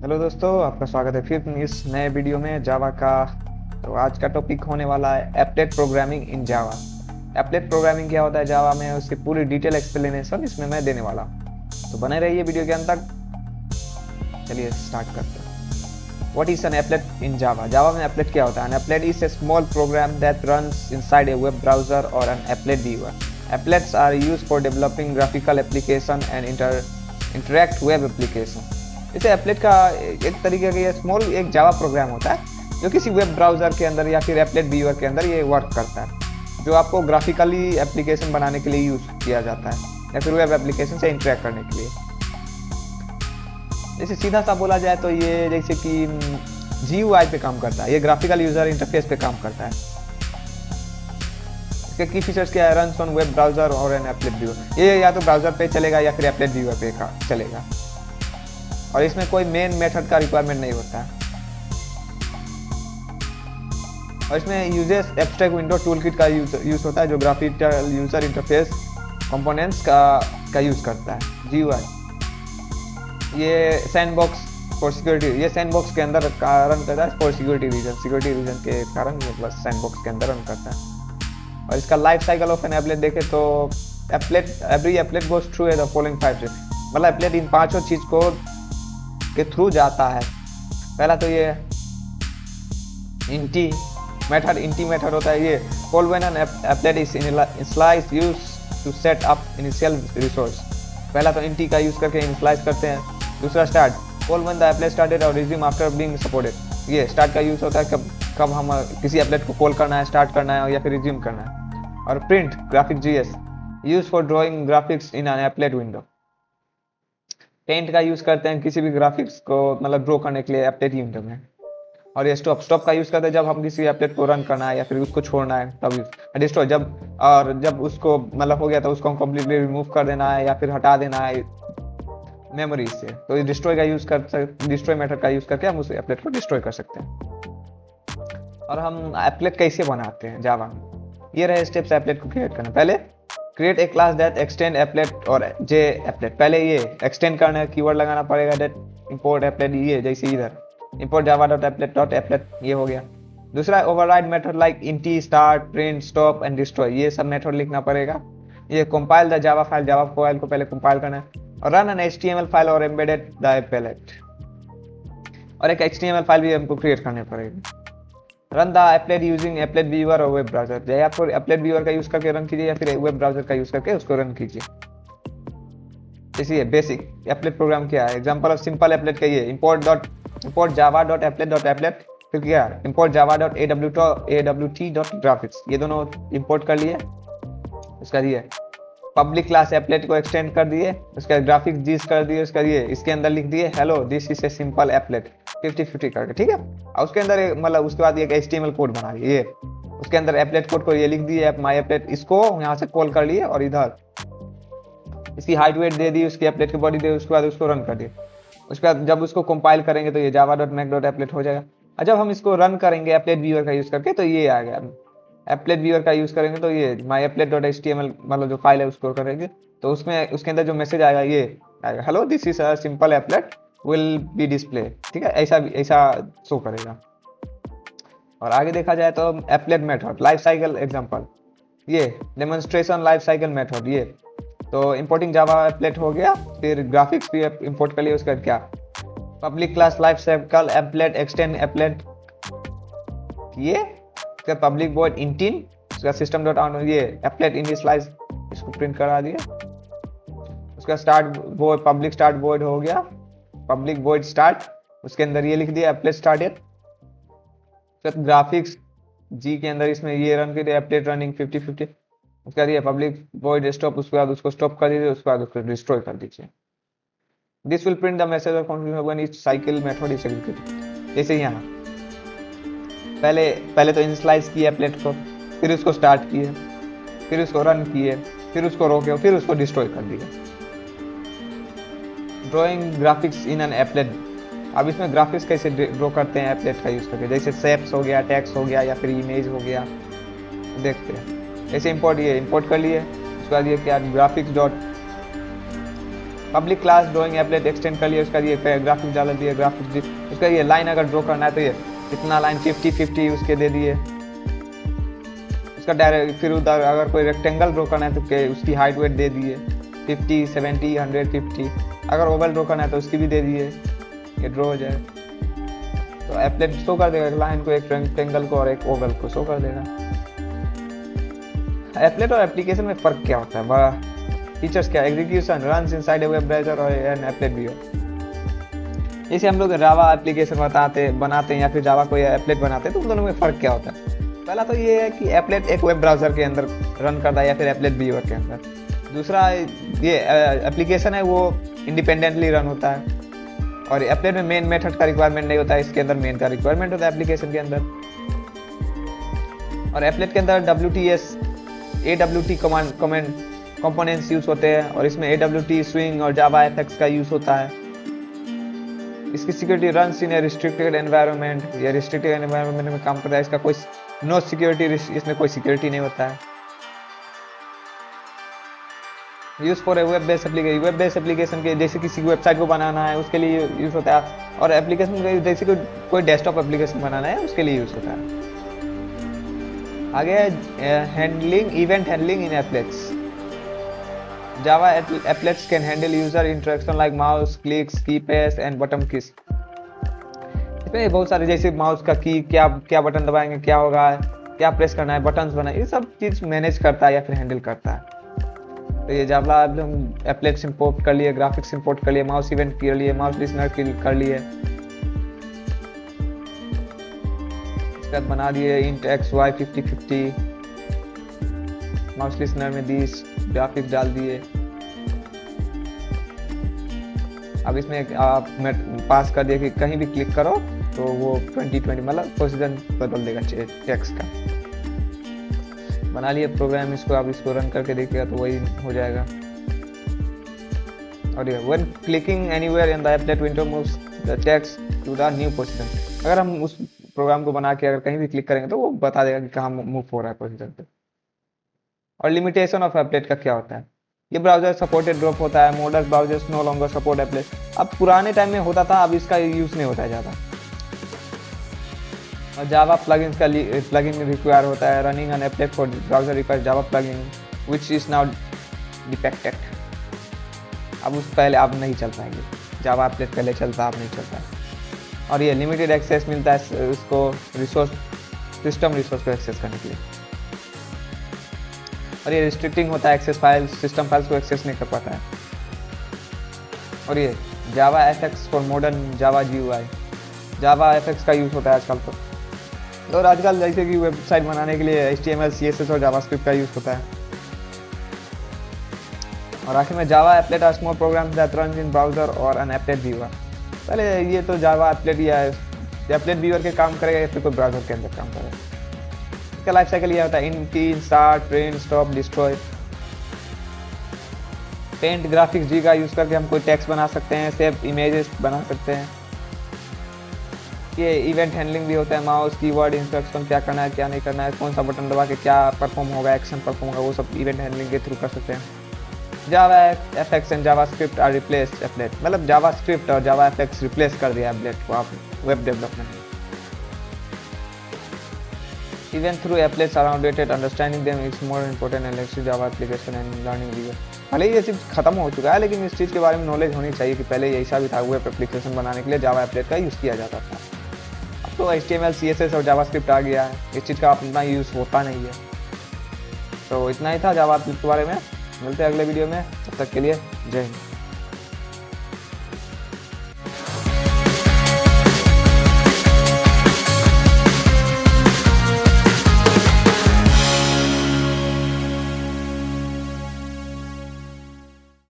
Hello दोस्तों, आपका स्वागत है फिर इस नए वीडियो में जावा का। तो आज का टॉपिक होने वाला है applet programming in Java. Applet programming क्या होता है जावा में, उसकी पूरी डिटेल एक्सप्लेनेशन इसमें मैं देने वाला हूँ। तो बने रहिए वीडियो के अंत तक। चलिए स्टार्ट करते हैं। What is an applet in Java? Java में एप्लेट क्या होता है? An applet is a small program that runs inside a web browser और an applet viewer. Applets are used for developing graphical application and interact web application. जैसे applet का एक तरीके का ये स्मॉल एक जावा प्रोग्राम होता है जो किसी वेब ब्राउजर के अंदर या फिर एप्लेट व्यूअर के अंदर ये वर्क करता है, जो आपको ग्राफिकली एप्लीकेशन बनाने के लिए यूज किया जाता है या फिर वेब एप्लीकेशन से इंटरेक्ट करने के लिए। जैसे सीधा सा बोला जाए तो ये जैसे कि GUI पे काम करता है, ये ग्राफिकल यूजर इंटरफेस पे काम करता है। इसके की फीचर्स क्या है? रन्स ऑन वेब ब्राउजर और एन एप्लेट व्यूअर। ये या तो ब्राउजर पे चलेगा या फिर एप्लेट व्यूअर पे चलेगा, और इसमें कोई मेन मेथड का रिक्वायरमेंट नहीं होता है। और इसमें यूजेस एब्स्ट्रैक्ट विंडो टूलकिट का यूज होता है, जो ग्राफिकल यूजर इंटरफेस कंपोनेंट्स का यूज करता है। GUI ये सैंडबॉक्स फॉर सिक्योरिटी, ये सैंडबॉक्स के अंदर रन करता है फॉर सिक्योरिटी रीजन के कारण ये बस सैंडबॉक्स के अंदर रन करता है। और इसका life cycle of an applet देखें तो every applet goes through the following 5 steps. मतलब एप्लेट इन पांचों चीज को के थ्रू जाता है। पहला तो ये इंटी मेथड होता है। ये call when an applet is initialize use to set up initial resource. पहला तो इंटी का यूज करके इनिशियलाइज करते हैं। दूसरा start, call when the applet started और रिज्यूम आफ्टर बीइंग सपोर्टेड। ये स्टार्ट का यूज होता है कब हम किसी एप्लेट को कॉल करना है, स्टार्ट करना है या फिर रिज्यूम करना है। और print graphic GS use for drawing graphics in an applet window. Paint का यूज करते हैं किसी भी ग्राफिक्स को मतलब ड्रॉ करने के लिए एप्लेट विंडो में। और ये स्टॉप का यूज करते हैं जब हम किसी एप्लेट को रन करना है या फिर उसको छोड़ना है तब। डिस्ट्रॉय जब उसको मतलब हो गया तो उसको कंप्लीटली रिमूव कर देना है या फिर हटा देना है मेमोरी से, तो डिस्ट्रॉय का यूज डिस्ट्रॉय मेथड का यूज करके हम उस एप्लेट को डिस्ट्रॉय कर सकते हैं। और हम एप्लेट कैसे बनाते हैं जावा में, ये रहे स्टेप्स एप्लेट को क्रिएट करना। पहले create a class that extend applet और जे एप्लेट। पहले ये एक्सटेंड करना है, कीवर्ड लगाना पड़ेगा दैट इंपोर्ट एप्लेट, ये जैसे इधर इंपोर्ट जावा डॉट एप्लेट ये हो गया। दूसरा override method like init, start, print, stop and destroy, ये सब मेथड लिखना पड़ेगा। ये कंपाइल द जावा फाइल को पहले कंपाइल करना है। और रन एन HTML फाइल और एम्बेडेड द एप्लेट, और एक HTML फाइल भी हमको क्रिएट करनी पड़ेगी। Run the applet using applet viewer और वेब ब्राउजर, चाहे आपको एप्लेट व्यूअर का यूज करके रन कीजिए या फिर वेब ब्राउजर का यूज करके उसको रन कीजिए। इसी बेसिक एप्लेट प्रोग्राम क्या है? एग्जांपल ऑफ सिंपल एप्लेट का ये import java.applet, फिर क्या import java.awt.graphics, ये दोनों इंपोर्ट कर लिए। उसका ये पब्लिक क्लास एप्लेट को एक्सटेंड कर दिए, उसका ग्राफिक्स जीस कर दिए, उसका ये इसके अंदर लिख दिए hello this is a simple applet 50-50 करके, ठीक है। और उसके अंदर मतलब उसके बाद एक HTML कोड बना दिए, ये उसके अंदर एप्लेट कोड को ये लिख दिए माई एप्लेट, इसको यहाँ से कॉल कर लिए और इधर इसकी हाइट वेट दे दी, उसकी एप्लेट की बॉडी दे, उसके बाद उसको रन कर दिए। उसके बाद जब उसको कंपाइल करेंगे तो ये java.make.applet हो जाएगा। और जब हम इसको रन करेंगे एप्लेट व्यूअर का यूज करके तो ये आ गया। एप्लेट व्यूअर का यूज करेंगे तो ये myApplet.html मतलब जो फाइल है उसको करेंगे तो उसमें उसके अंदर जो मैसेज आएगा ये आएगा hello this is a simple applet will be display, ठीक है, ऐसा शो करेगा। और आगे देखा जाए तो applet method life cycle example, ये डेमोन्स्ट्रेशन लाइफ साइकिल मेथड, ये तो इंपोर्टिंग जावा एप्लेट हो गया। फिर ग्राफिक्स भी इंपोर्ट कर लिया, उसका क्या public class life cycle applet extend applet, ये पब्लिक वॉइड इंटिन, उसका सिस्टम डॉट आउट, ये एप्लेट इनिशियलाइज, इसको प्रिंट करा दिया। उसका start void public start void हो गया, पब्लिक वॉइड स्टार्ट, उसके अंदर ये लिख दिया एप्लेट स्टार्टेड। फिर ग्राफिक्स जी के अंदर इसमें ये रन कर दिया एप्लेट रनिंग 50-50, उसका दिया पब्लिक वॉइड स्टॉप, उसके बाद उसको स्टॉप कर दीजिए, उसके बाद उसको डिस्ट्रॉय कर दीजिए। This will print the message of confusion when each cycle method is executed. जैसे यहाँ पहले तो इनिशियलाइज किए एप्लेट को, फिर उसको स्टार्ट किए, फिर उसको रन किए, फिर उसको रोके, फिर उसको डिस्ट्रॉय कर दिया। Drawing graphics in an applet, अब इसमें ग्राफिक्स कैसे ड्रॉ करते हैं एप्लेट का यूज करके, जैसे शेप्स हो गया, टेक्स्ट हो गया या फिर इमेज हो गया, देखते हैं। ऐसे इंपोर्ट कर लिए, उसके बाद ये क्या graphics dot public class drawing applet extend कर लिया, उसका ये ग्राफिक्स डाल दिए, ग्राफिक्स उसका ये लाइन अगर ड्रॉ करना है तो ये इतना लाइन 50-50 उसके दे दिए। उसका डायरेक्ट फिर उधर अगर कोई रेक्टेंगल ड्रॉ करना है तो उसकी हाइट वेट दे दिए 50, 70, 150। अगर ओवल ड्रॉ करना है तो उसकी भी दे दिए, ये ड्रॉ हो जाए। तो एप्लेट शो कर देगा एक लाइन को, एक रेक्टेंगल को और एक ओवल को शो कर देगा। एप्लेट और एप्लीकेशन में फ़र्क क्या होता है? बड़ा फीचर्स क्या? Execution runs inside a web browser और एन एप्लेट व्यूअर। जैसे हम लोग जावा एप्लीकेशन बनाते हैं या फिर जावा कोई एप्लेट बनाते हैं तो उन दोनों में फ़र्क क्या होता है? पहला तो ये है कि एप्लेट एक वेब ब्राउज़र के अंदर रन करता है या फिर एप्लेट व्यूअर के अंदर। दूसरा ये एप्लीकेशन है वो इंडिपेंडेंटली रन होता है, और एप्लेट में मेन मेथड का रिक्वायरमेंट नहीं होता है, इसके अंदर मेन का रिक्वायरमेंट होता है एप्लीकेशन के अंदर। और एप्लेट के अंदर WTS AWT कंपोनेंट्स यूज होते हैं, और इसमें AWT स्विंग और जावा एफएक्स का यूज होता है। इसकी security runs in A restricted environment, ये रिस्ट्रिक्टेड एनवायरनमेंट में काम करता है। इसका कोई नो सिक्योरिटी, इसमें कोई सिक्योरिटी नहीं होता है। Use for a web based application, web based application के जैसे किसी वेबसाइट को बनाना है उसके लिए यूज होता है, और एप्लीकेशन जैसे कोई डेस्कटॉप एप्लीकेशन बनाना है उसके लिए यूज होता है। आगे handling, event handling in एप्लेट्स। Java applets can handle user interaction like mouse clicks, key press and button keys। इसमें बहुत सारे जैसे माउस का की क्या बटन दबाएंगे क्या होगा, क्या प्रेस करना है, बटन्स बनाए, ये सब चीज़ मैनेज करता है या फिर हैंडल करता है। तो ये जावा एप्लेट्स इंपोर्ट कर लिए, ग्राफिक्स इंपोर्ट कर लिए, माउस इवेंट कर लिए, माउस लिसनर कर लिए, इसके बाद बना दिए int x y 50-50, mouse listener में दिस ग्राफिक्स डाल दिए। अब इसमें आप पास कर दिए कि कहीं भी क्लिक करो तो वो 2020 मतलब पोजीशन बदल देगा टेक्स्ट का। बना लिए प्रोग्राम, इसको आप इसको रन करके देखिएगा तो वही हो जाएगा। और ये when clicking anywhere in the applet window moves the text to the new position. अगर हम उस प्रोग्राम को बना के अगर कहीं भी क्लिक करेंगे तो वो बता देगा कि कहाँ मूव हो रहा है पोजीशन पे। और लिमिटेशन ऑफ एप्लेट का क्या होता है? ये ब्राउजर सपोर्टेड ड्रॉप होता है, modern browsers no longer support applet. अब पुराने टाइम में होता था, अब इसका यूज नहीं होता है ज़्यादा। और जावा प्लगइन्स का प्लगइन रिक्वायर होता है, running an applet for browser require Java plugin which is now defected. अब उस पहले आप नहीं चल पाएंगे, जावा एप्लेट पहले चलता, अब नहीं चलता। और ये लिमिटेड एक्सेस मिलता है उसको रिसोर्स, सिस्टम रिसोर्स को एक्सेस करने के लिए। और ये रिस्ट्रिक्टिंग होता है, एक्सेस फाइल्स, सिस्टम फाइल्स को एक्सेस नहीं कर पाता है। और ये Java FX for modern Java GUI, Java FX का यूज़ होता है आजकल तो। और आजकल जैसे कि वेबसाइट बनाने के लिए HTML, CSS और जावास्क्रिप्ट का यूज़ होता है। और आखिर में Java applet are small programs that run in browser और एन एप्लेट व्यूअर। पहले ये तो जावा एप्लेट या एप्लेट व्यूअर के काम करेगा या फिर कोई ब्राउजर के अंदर काम करेगा। इसका लाइफ साइकिल ये होता है इंस्टार्ट, print, stop, destroy. Paint graphics g का यूज़ करके हम कोई टेक्स्ट बना सकते हैं, सेव इमेजेस बना सकते हैं। ये इवेंट हैंडलिंग भी होता है, माउस कीवर्ड इंस्ट्रक्शन क्या करना है क्या नहीं करना है, कौन सा बटन दबा के क्या परफॉर्म होगा, एक्शन परफॉर्म होगा, वो सब इवेंट हैंडलिंग के थ्रू कर सकते हैं। Java FX and JavaScript are replaced applet, मतलब जावास्क्रिप्ट और जावा एफएक्स रिप्लेस कर दिया एप्लेट को आप वेब डेवलपमेंट में। Even through applets are outdated, understanding them is more important in learning Java application and learning viewer। भले ये चीज़ खत्म हो चुका है, लेकिन इस चीज़ के बारे में नॉलेज होनी चाहिए कि पहले ऐसा भी था, वेब एप्लीकेशन बनाने के लिए जावा एप्लेट का यूज़ किया जाता था। अब तो HTML, CSS और जावास्क्रिप्ट आ गया है, इस चीज़ का अपना यूज़ होता नहीं है। तो इतना ही था जावा एप्लेट के बारे में। मिलते हैं अगले वीडियो में, तब तक के लिए जय हिंद।